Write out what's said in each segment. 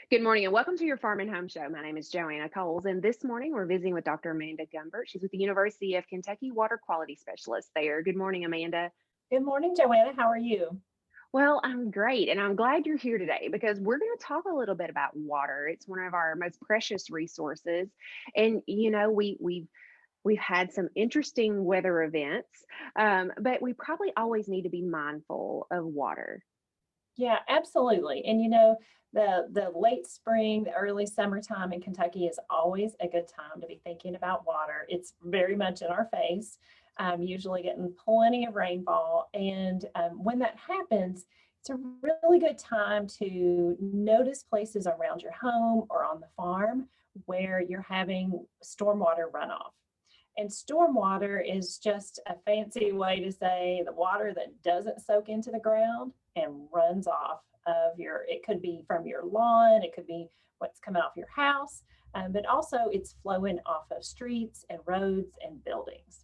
Good morning and welcome to your Farm and Home Show. My name is Joanna Coles, and this morning we're visiting with Dr. Amanda Gumbert. She's with the University of Kentucky Water Quality Specialist there. Good morning, Amanda. Good morning, Joanna. How are you? Well, I'm great, and I'm glad you're here today because we're going to talk a little bit about water. It's one of our most precious resources, and we've had some interesting weather events, but we probably always need to be mindful of water. Yeah, absolutely. And the late spring, the early summertime in Kentucky is always a good time to be thinking about water. It's very much in our face, usually getting plenty of rainfall. And when that happens, it's a really good time to notice places around your home or on the farm where you're having stormwater runoff. And stormwater is just a fancy way to say the water that doesn't soak into the ground and runs off of it could be from your lawn, it could be what's coming off your house, but also it's flowing off of streets and roads and buildings.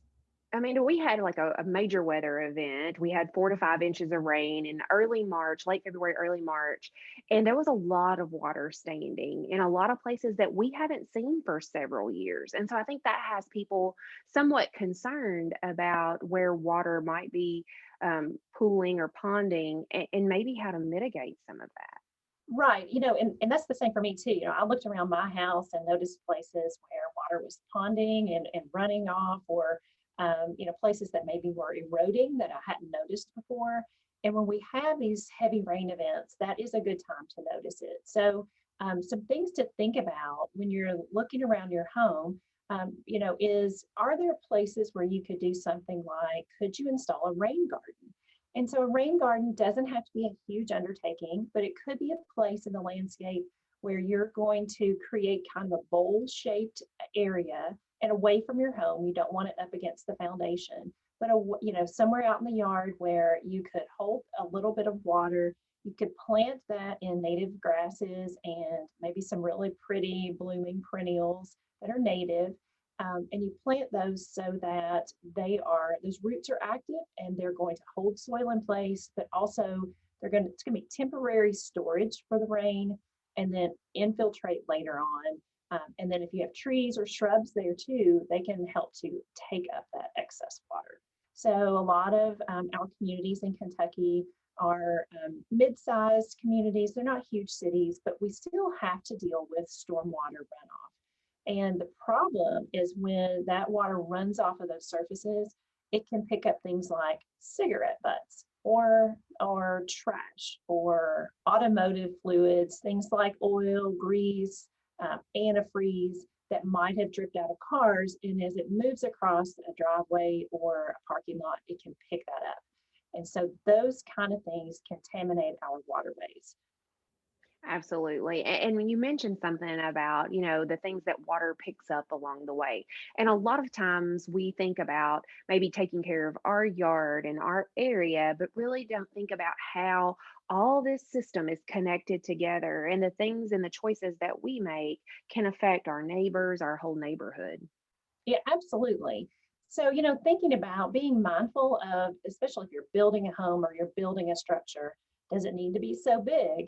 I mean, we had like a major weather event. We had 4 to 5 inches of rain in early March, late February, early March, and there was a lot of water standing in a lot of places that we haven't seen for several years. And so I think that has people somewhat concerned about where water might be pooling or ponding and maybe how to mitigate some of that. Right, and that's the same for me too. I looked around my house and noticed places where water was ponding and running off, or places that maybe were eroding that I hadn't noticed before. And when we have these heavy rain events, that is a good time to notice it. So, some things to think about when you're looking around your home, is are there places where you could do something like, could you install a rain garden? And so a rain garden doesn't have to be a huge undertaking, but it could be a place in the landscape where you're going to create kind of a bowl-shaped area and away from your home. You don't want it up against the foundation, but somewhere out in the yard where you could hold a little bit of water. You could plant that in native grasses and maybe some really pretty blooming perennials that are native. And you plant those so that those roots are active and they're going to hold soil in place, but also it's going to be temporary storage for the rain and then infiltrate later on. And then if you have trees or shrubs there too, they can help to take up that excess water. So a lot of our communities in Kentucky are mid-sized communities. They're not huge cities, but we still have to deal with stormwater runoff. And the problem is when that water runs off of those surfaces, it can pick up things like cigarette butts or trash or automotive fluids, things like oil, grease, antifreeze that might have dripped out of cars. And as it moves across a driveway or a parking lot, it can pick that up. And so those kind of things contaminate our waterways. Absolutely. And when you mentioned something about, the things that water picks up along the way. And a lot of times we think about maybe taking care of our yard and our area, but really don't think about how all this system is connected together and the things and the choices that we make can affect our neighbors, our whole neighborhood. Yeah, absolutely. So, thinking about being mindful of, especially if you're building a home or you're building a structure, does it need to be so big?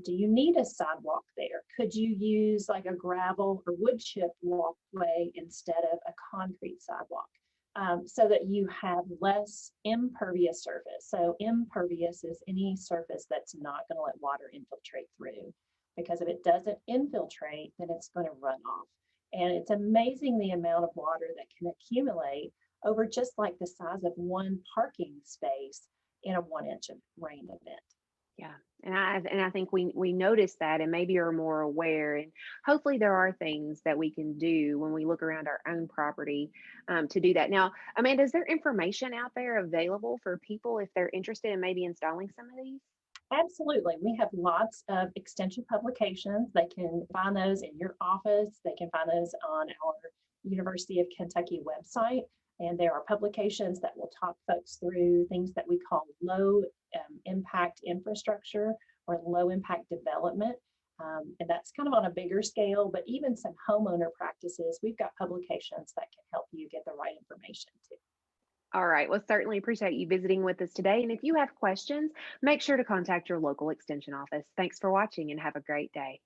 Do you need a sidewalk there? Could you use like a gravel or wood chip walkway instead of a concrete sidewalk, so that you have less impervious surface? So impervious is any surface that's not going to let water infiltrate through, because if it doesn't infiltrate, then it's going to run off. And it's amazing the amount of water that can accumulate over just like the size of one parking space in a 1 inch of rain event. Yeah. And I think we notice that and maybe are more aware. And hopefully there are things that we can do when we look around our own property to do that. Now, Amanda, is there information out there available for people if they're interested in maybe installing some of these? Absolutely. We have lots of extension publications. They can find those in your office. They can find those on our University of Kentucky website. And there are publications that will talk folks through things that we call low impact infrastructure or low impact development. And that's kind of on a bigger scale, but even some homeowner practices, we've got publications that can help you get the right information too. All right. Well, certainly appreciate you visiting with us today. And if you have questions, make sure to contact your local extension office. Thanks for watching and have a great day.